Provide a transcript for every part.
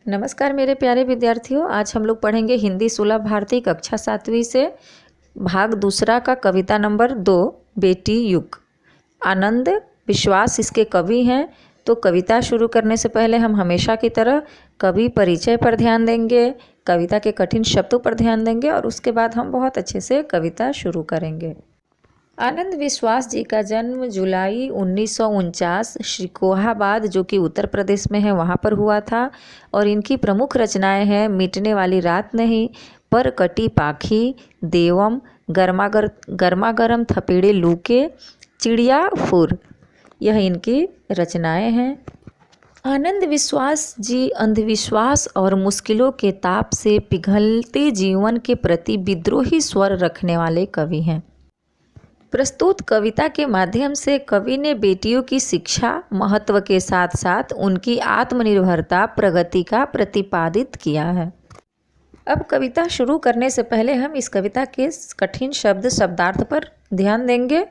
नमस्कार मेरे प्यारे विद्यार्थियों, आज हम लोग पढ़ेंगे हिंदी सुलभ भारती कक्षा 7वीं से भाग दूसरा का कविता नंबर 2 बेटी युग। आनंद विश्वास इसके कवि हैं। तो कविता शुरू करने से पहले हम हमेशा की तरह कवि परिचय पर ध्यान देंगे, कविता के कठिन शब्दों पर ध्यान देंगे और उसके बाद हम बहुत अच्छे से कविता शुरू करेंगे। आनंद विश्वास जी का जन्म जुलाई 1949 श्रीकोहाबाद जो कि उत्तर प्रदेश में है वहाँ पर हुआ था और इनकी प्रमुख रचनाएं हैं मिटने वाली रात नहीं, पर कटी पाखी, देवम, गर्मागर्म थपेड़े लू के, चिड़िया फुर। यह इनकी रचनाएं हैं। आनंद विश्वास जी अंधविश्वास और मुश्किलों के ताप से पिघलते जीवन के प्रति विद्रोही स्वर रखने वाले कवि हैं। प्रस्तुत कविता के माध्यम से कवि ने बेटियों की शिक्षा महत्व के साथ साथ उनकी आत्मनिर्भरता प्रगति का प्रतिपादित किया है। अब कविता शुरू करने से पहले हम इस कविता के कठिन शब्दार्थ पर ध्यान देंगे,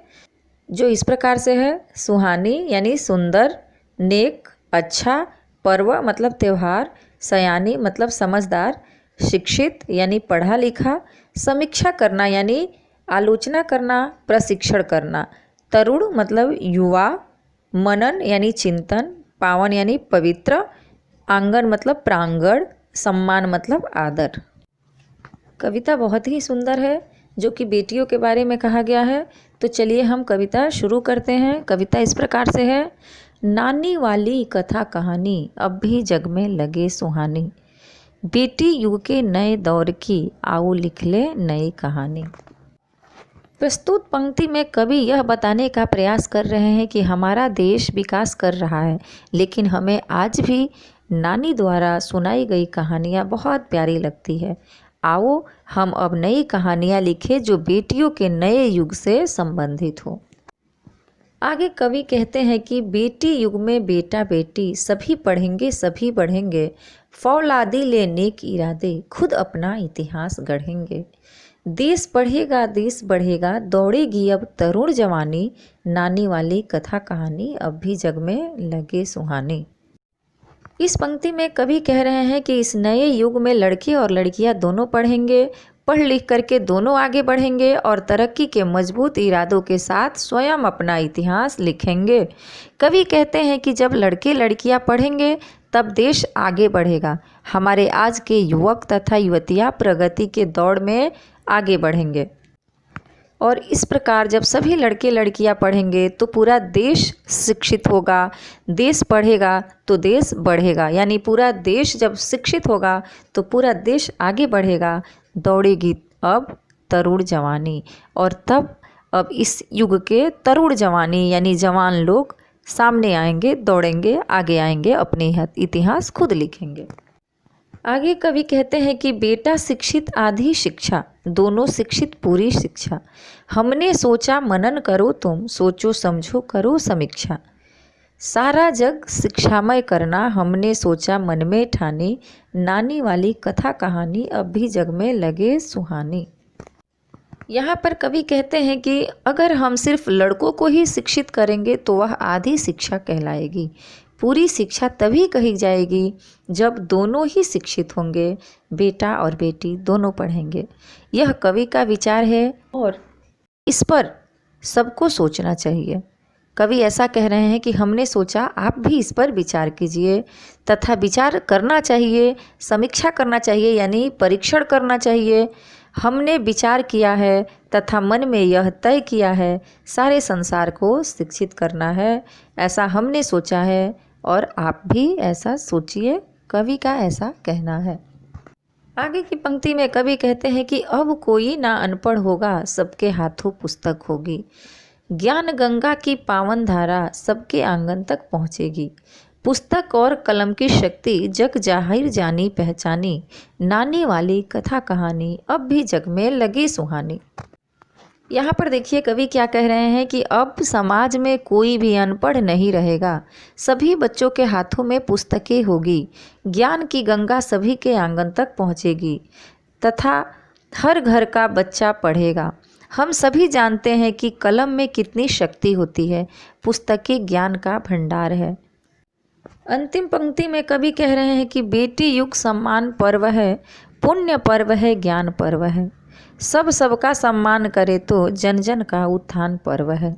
जो इस प्रकार से है। सुहानी यानी सुंदर, नेक अच्छा, पर्व मतलब त्यौहार, सयानी मतलब समझदार, शिक्षित यानी पढ़ा लिखा, समीक्षा करना यानी आलोचना करना, प्रशिक्षण करना, तरुण मतलब युवा, मनन यानी चिंतन, पावन यानी पवित्र, आंगन मतलब प्रांगण, सम्मान मतलब आदर। कविता बहुत ही सुंदर है जो कि बेटियों के बारे में कहा गया है। तो चलिए हम कविता शुरू करते हैं। कविता इस प्रकार से है। नानी वाली कथा कहानी अब भी जग में लगे सुहानी, बेटी युग के नए दौर की आओ लिख ले नई कहानी। प्रस्तुत पंक्ति में कवि यह बताने का प्रयास कर रहे हैं कि हमारा देश विकास कर रहा है, लेकिन हमें आज भी नानी द्वारा सुनाई गई कहानियाँ बहुत प्यारी लगती है। आओ हम अब नई कहानियाँ लिखें जो बेटियों के नए युग से संबंधित हो। आगे कवि कहते हैं कि बेटी युग में बेटा बेटी सभी पढ़ेंगे सभी बढ़ेंगे, फौलादी ले नेक इरादे खुद अपना इतिहास गढ़ेंगे। देश पढ़ेगा देश बढ़ेगा दौड़ेगी अब तरुण जवानी, नानी वाली कथा कहानी अब भी जग में लगे सुहानी। इस पंक्ति में कवि कह रहे हैं कि इस नए युग में लड़के और लड़कियां दोनों पढ़ेंगे, पढ़ लिख करके दोनों आगे बढ़ेंगे और तरक्की के मजबूत इरादों के साथ स्वयं अपना इतिहास लिखेंगे। कवि कहते हैं कि जब लड़के लड़कियां पढ़ेंगे तब देश आगे बढ़ेगा। हमारे आज के युवक तथा युवतियां प्रगति के दौड़ में आगे बढ़ेंगे और इस प्रकार जब सभी लड़के लड़कियां पढ़ेंगे तो पूरा देश शिक्षित होगा। देश पढ़ेगा तो देश बढ़ेगा, यानी पूरा देश जब शिक्षित होगा तो पूरा देश आगे बढ़ेगा। दौड़ेगी अब तरुण जवानी, और तब अब इस युग के तरुण जवानी यानी जवान लोग सामने आएंगे, दौड़ेंगे, आगे आएंगे, अपने इतिहास खुद लिखेंगे। आगे कवि कहते हैं कि बेटा शिक्षित आधी शिक्षा, दोनों शिक्षित पूरी शिक्षा। हमने सोचा मनन करो तुम, सोचो समझो करो समीक्षा। सारा जग शिक्षामय करना हमने सोचा मन में ठानी, नानी वाली कथा कहानी अब भी जग में लगे सुहानी। यहाँ पर कवि कहते हैं कि अगर हम सिर्फ लड़कों को ही शिक्षित करेंगे तो वह आधी शिक्षा कहलाएगी। पूरी शिक्षा तभी कही जाएगी जब दोनों ही शिक्षित होंगे, बेटा और बेटी दोनों पढ़ेंगे। यह कवि का विचार है और इस पर सबको सोचना चाहिए। कवि ऐसा कह रहे हैं कि हमने सोचा आप भी इस पर विचार कीजिए तथा विचार करना चाहिए, समीक्षा करना चाहिए यानी परीक्षण करना चाहिए। हमने विचार किया है तथा मन में यह तय किया है सारे संसार को शिक्षित करना है, ऐसा हमने सोचा है और आप भी ऐसा सोचिए, कवि का ऐसा कहना है। आगे की पंक्ति में कवि कहते हैं कि अब कोई ना अनपढ़ होगा, सबके हाथों पुस्तक होगी। ज्ञान गंगा की पावन धारा सबके आंगन तक पहुँचेगी। पुस्तक और कलम की शक्ति जग जाहिर जानी पहचानी, नानी वाली कथा कहानी अब भी जग में लगी सुहानी। यहाँ पर देखिए कवि क्या कह रहे हैं कि अब समाज में कोई भी अनपढ़ नहीं रहेगा, सभी बच्चों के हाथों में पुस्तकें होगी। ज्ञान की गंगा सभी के आंगन तक पहुँचेगी तथा हर घर का बच्चा पढ़ेगा। हम सभी जानते हैं कि कलम में कितनी शक्ति होती है, पुस्तकें ज्ञान का भंडार है। अंतिम पंक्ति में कवि कह रहे हैं कि बेटी युग सम्मान पर्व है, पुण्य पर्व है, ज्ञान पर्व है। सब सबका सम्मान करे तो जन जन का उत्थान पर्व है।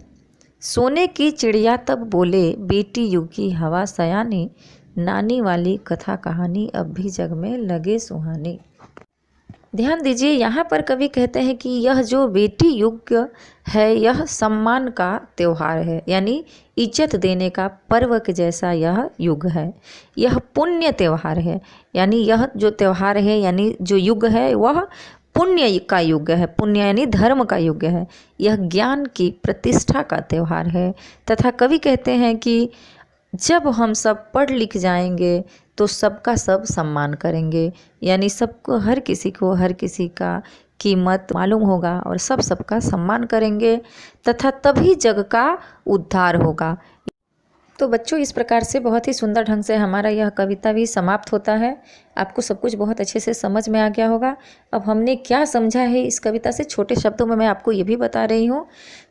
सोने की चिड़िया तब बोले, बेटी युग की हवा सयानी, नानी वाली कथा कहानी अब भी जग में लगे सुहानी। ध्यान दीजिए, यहाँ पर कवि कहते हैं कि यह जो बेटी युग है यह सम्मान का त्यौहार है, यानी इज्जत देने का पर्व के जैसा यह युग है। यह पुण्य त्यौहार है, यानी यह जो त्यौहार है यानी जो युग है वह पुण्य का युग है, पुण्य यानी धर्म का युग है। यह ज्ञान की प्रतिष्ठा का त्यौहार है। तथा कवि कहते हैं कि जब हम सब पढ़ लिख जाएंगे तो सबका सब सम्मान करेंगे, यानी सबको हर किसी को हर किसी का कीमत मालूम होगा और सब सबका सम्मान करेंगे तथा तभी जग का उद्धार होगा। तो बच्चों, इस प्रकार से बहुत ही सुंदर ढंग से हमारा यह कविता भी समाप्त होता है। आपको सब कुछ बहुत अच्छे से समझ में आ गया होगा। अब हमने क्या समझा है इस कविता से, छोटे शब्दों में मैं आपको ये भी बता रही हूँ।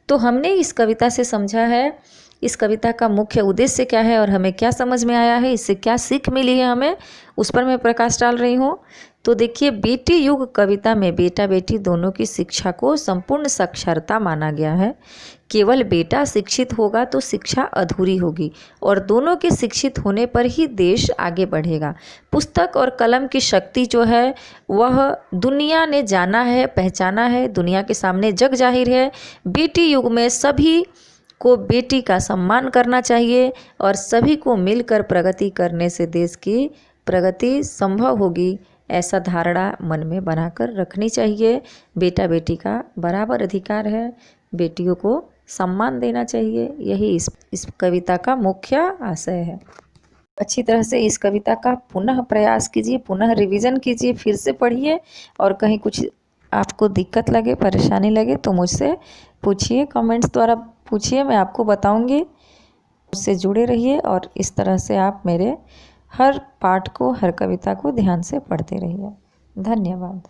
तो हमने इस कविता से समझा है इस कविता का मुख्य उद्देश्य क्या है और हमें क्या समझ में आया है, इससे क्या सीख मिली है हमें, उस पर मैं प्रकाश डाल रही हूँ। तो देखिए, बेटी युग कविता में बेटा बेटी दोनों की शिक्षा को संपूर्ण साक्षरता माना गया है। केवल बेटा शिक्षित होगा तो शिक्षा अधूरी होगी और दोनों के शिक्षित होने पर ही देश आगे बढ़ेगा। पुस्तक और कलम की शक्ति जो है वह दुनिया ने जाना है, पहचाना है, दुनिया के सामने जग जाहिर है। बेटी युग में सभी को बेटी का सम्मान करना चाहिए और सभी को मिलकर प्रगति करने से देश की प्रगति संभव होगी, ऐसा धारणा मन में बनाकर रखनी चाहिए। बेटा बेटी का बराबर अधिकार है, बेटियों को सम्मान देना चाहिए, यही इस कविता का मुख्य आशय है। अच्छी तरह से इस कविता का पुनः प्रयास कीजिए, पुनः रिवीजन कीजिए, फिर से पढ़िए और कहीं कुछ आपको दिक्कत लगे, परेशानी लगे तो मुझसे पूछिए, कमेंट्स द्वारा पूछिए, मैं आपको बताऊंगी। मुझसे जुड़े रहिए और इस तरह से आप मेरे हर पाठ को, हर कविता को ध्यान से पढ़ते रहिए। धन्यवाद।